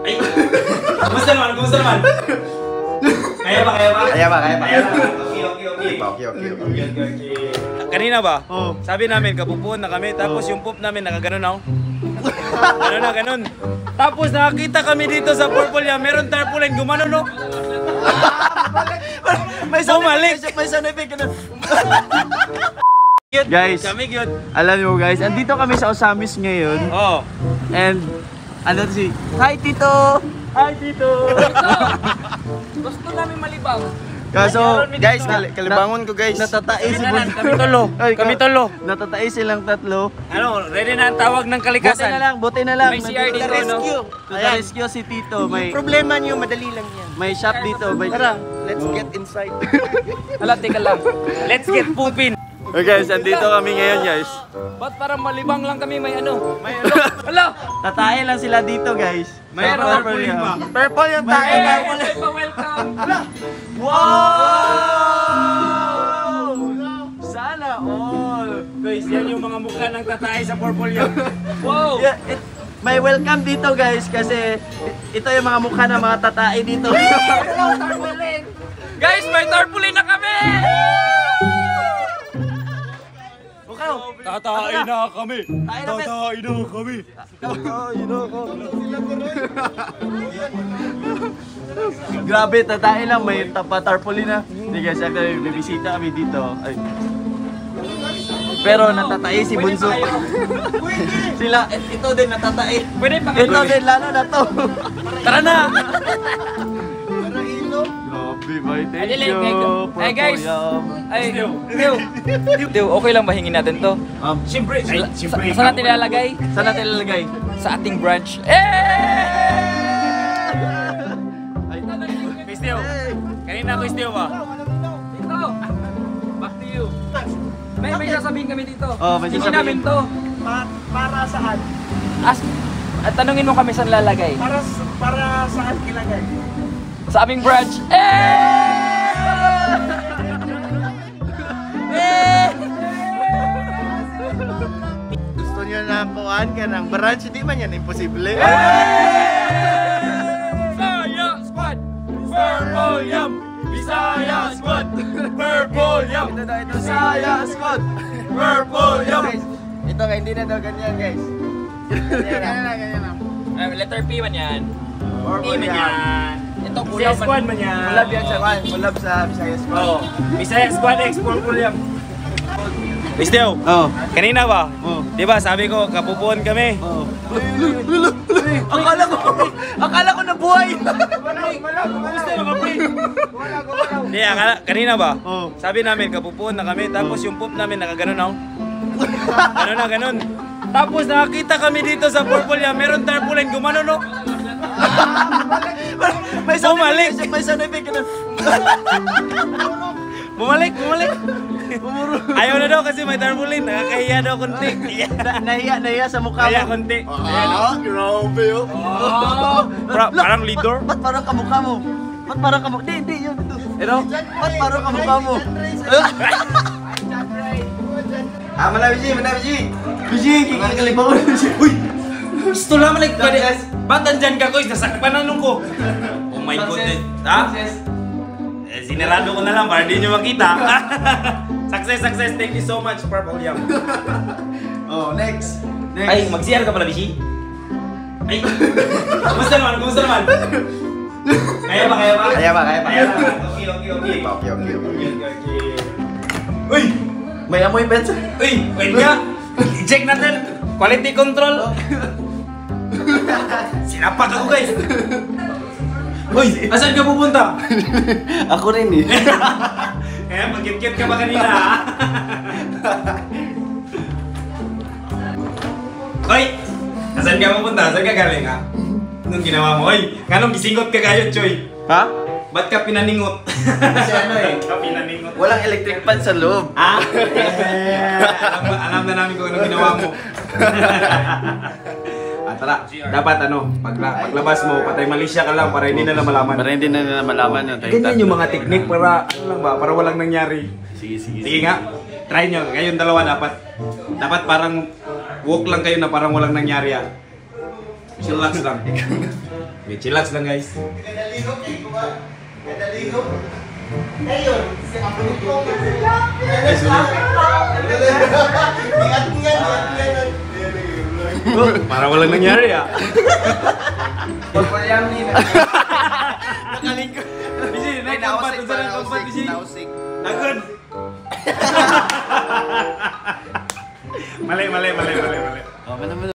Ay! Kumusta naman? Kumusta naman? Kaya ba? Kaya ba? Okay. Kanina ba? Sabi namin, kapupuan na kami, tapos yung poop namin nakaganon ako. Ganon. Tapos nakakita kami dito sa Purple Yam, meron tarpaulin, gumano no? May sound effect ganun. Guys, Kami cute. alam niyo guys, andito kami sa Osamis ngayon. Oh. And ano si Hi Tito! Hi Tito! Gusto namin malibang. Kaso guys, kalibangon ko guys. Natatai si Bun. Kami tolo. Natatai silang tatlo. Ano, ready na ang tawag ng kalikasan. Buti na lang. May CR dito, no? To the rescue si Tito. May Problema niyo, madali lang yan. may shop dito. Tara, let's get inside. Hala, teka lang. Let's get poopin. Okay guys, andito kami ngayon guys. Ba't parang malibang lang kami may ano? Hala! Tatae lang sila dito guys. May tarpaulin pa. Purple yung tayo. Welcome! Wow! Sana all. Guys, yan yung mga mukha ng tatay sa Purple Yam. Wow! Yeah, may welcome dito guys kasi ito yung mga mukha ng mga tatae dito. Guys, may tarpaulin na kami! Tatay na kami. Tatay na kami. Grabe, tatae lang. May tarpaulin na. Hindi guys, actually, bibisita kami dito. Ay. Pero natatae si Bunso. Sila, ito din natatae. Pwede pa Ito din, lalo na to. Tara na! Grabe, may thank Adili, you. hey, guys. Purple Yam. Ay, Dew, okay lang ba hingin natin to? Siyempre. Saan natin ilalagay? Saan natin ilalagay? Sa ating branch. Kristeo. Kanina Kristeo ba? Dito! Back to you. May sasabihin kami dito. Oh, may Hingin sasabihin. namin to. Para saan? At tanungin mo kami saan lalagay. Para saan kilagay? Sa aming branch. Gusto niyo na kuhaan ka ng branch, hindi man yan imposible. Bisaya Squad! Purple Yam! Bisaya Squad! Purple Yam! Bisaya Squad. Purple Yam! Ito nga, hindi na daw ganyan guys. Ganyan lang. Letter P man yan. Purple yan. Ito Bisaya Squad man yan. Kulab yan sa one. Kulab sa Bisaya Squad. Oh, Bisaya Squad X Purple Yam. Kristeo. Oh. Kanina ba? Oh. Di ba sabi ko kapupuan kami? Oh. Akala ko nabuhay. Di, kanina ba? Oh. Sabi namin kapupuan na kami, tapos yung poop namin nakaganon ako. Ganon. Tapos nakakita kami dito sa Purple Yam, meron tarpaulin, gumano no? May sound Bumalik. effect. May sound effect ganun. Bumalik. Ayaw na daw kasi may tarpaulin, nakakahiya daw konti. Nahiya sa mukha Kaya mo. konti. Grabe yun. Parang leader. Ba't parang kamukha mo? Ba't parang kamukha? Hindi, yun. Ito. Ba't parang kamukha mo? Manabi. Biji, kikalibaw na siya. Uy! Gusto naman like pwede. Ba't nandyan ka ko? Nasakpan na nung ko. Oh my goodness. Ha? Sinarado ko na lang para di nyo makita. Success. Thank you so much, Purple Yam. Oh, next. Ay, mag-CR ka pala, Bishi? Ay, kumusta naman? Kaya ba? Okay. Uy! May amoy bensa. Uy, wait nga. I-check natin. Quality control. Sinapak ako, guys. Uy, asan ka pupunta? Ako rin eh. Kaya pag-kit-kit ka ba kanina, ha? Uy, asan ka pupunta? Saan ka galing, ha? Anong ginawa mo? Uy, anong gisingot ka kayo, Choy? Ha? Ba't ka pinaningot? Kasi ano eh. Ba't ka pinaningot? Walang electric fan sa loob. Ah? Alam na namin kung anong ginawa mo. Tara, dapat paglabas mo, patay malisya ka lang para hindi nila malaman. Para hindi na nila malaman yun. Ganyan yung mga teknik para, para walang nangyari. Sige. Sige nga, try nyo. Kayong dalawa dapat parang walk lang kayo na parang walang nangyari. Chillax lang. Okay, chillax lang guys. Kadaligo kay kuha. Kadaligo. Ayun, si ako nito. Guys, ulit. Ingat. Oh, parang walang nangyari ah. Pagpayam ni. Nakalingkod. Bisi, nakampat. Unsa na kampat, Bisi? Nausik. Agad. Mali. Oh,